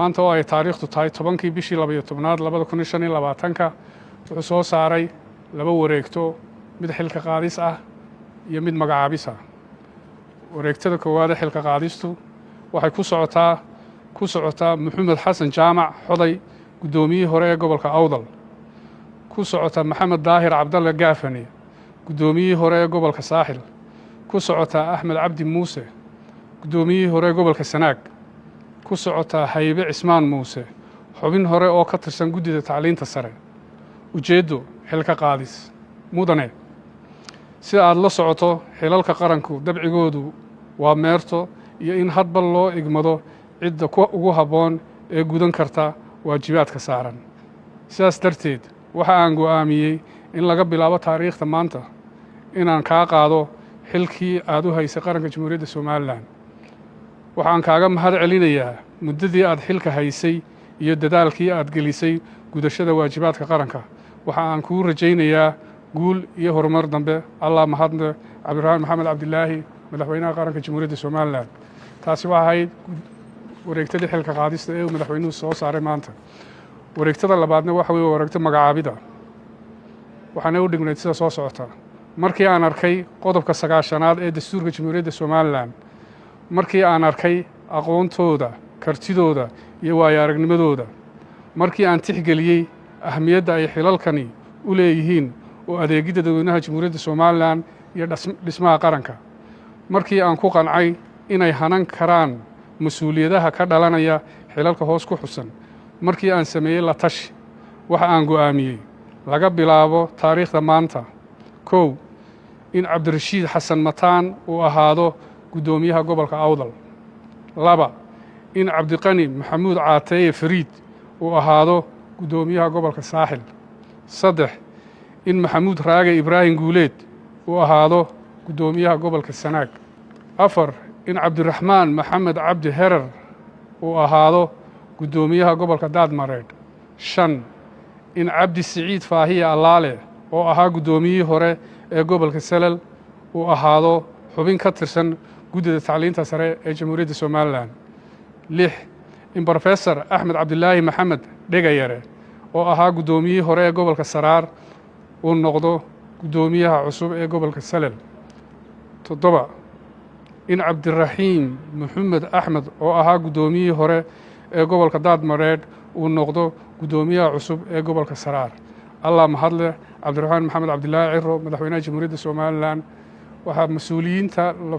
maanta oo ay taariikhdu tahay 10kii bishii 12aad 2025 wuxuu soo saaray laba wareegto mid xilka qaadis ah iyo mid magacaabis ah. wareegtada koowaad xilka qaadistu waxay ku socotaa Maxamed Xasan Jaamac Xoday gudoomiyihii hore ee gobolka Awdal, ku socota Maxamed Daahir Cabdalle Gaafani gudoomiyihii hore ee gobolka Saaxil, ku socota Axmed Cabdi Muuse gudoomiyihii hore ee gobolka Sanaag, ku socota Haybe Cismaan Muuse xubin hore oo ka tirsan guddida tacliinta sare. ujeedo xilka qaadis mudane si aad la socoto xilalka qaranku dabcigoodu waa meerto iyo in hadba loo igmado cidda ugu habboon ee gudan karta waajibaadka saaran. sidaas darteed waxa aan go'aamiyey in laga bilaabo taariikhda maanta inaan kaa qaado xilkii aad u haysay qaranka Jamhuuriyadda Soomaaliland. waxaan kaaga mahad celinayaa muddadii aad xilka haysay iyo dadaalkii aad gelisay gudashada waajibaadka qaranka. waxa aan kuu rajaynayaa guul iyo horumar dambe. allah mahadle. cabdiraxmaan maxamed cabdilaahi, madaxweynaha qaranka Jamhuuriyadda Soomaaliland. taasi waa ahayd wareegtadii xilka qaadista ee uu madaxweynuhu soo saaray maanta. wareegtada labaadna waxa weeye wareegto magacaabida, waxaana u dhignayd sida soo socota. markii aan arkay qodobka 9aad ee dastuurka Jamhuuriyadda Soomaaliland, markii aan arkay aqoontooda, kartidooda iyo waayo aragnimadooda, markii aan tixgeliyey ahmiyadda ay xilalkani u leeyihiin oo adeegidda dadweynaha Jamhuuriyadda Soomaaliland iyo dhismaha qaranka, markii aan ku qancay inay hanan karaan mas-uuliyadaha ka dhalanaya xilalka hoos ku xusan, markii aan sameeyey la tashi, waxa aan go'aamiyey laga bilaabo taariikhda maanta: 1 in Cabdirashiid Xasan Mataan uu ahaado gudoomiyaha gobolka Awdal. 2 in Cabdiqani Maxamuud Caateeye Fariid uu ahaado gudoomiyaha gobolka Saaxil. 3 in Maxamuud Raage Ibraahim Guuleed uu ahaado gudoomiyaha gobolka Sanaag. 4 in Cabdiraxmaan Maxamed Cabdi Herer uu ahaado gudoomiyaha gobolka Daadmareed. 5 in Cabdi Siciid Faahiye Allaale oo ahaa gudoomiyihii hore ee gobolka Salal uu ahaado xubin ka tirsan guddida tacliinta sare ee Jamhuuriyadda Soomaaliland. 6 in Professor Axmed Cabdilaahi Maxamed Dhegayare oo ahaa gudoomiyihii hore ee gobolka Saraar uu noqdo gudoomiyaha cusub ee gobolka Salal. 7 in Cabdiraxiim Maxamed Axmed oo ahaa gudoomiyihii hore ee gobolka Daadmareed uu noqdo gudoomiyaha cusub ee gobolka Saraar. allah mahadle. cabdiraxmaan maxamed cabdilaahi ciro, madaxweynaha Jamhuuriyadda Soomaaliland. waxaa mas-uuliyiinta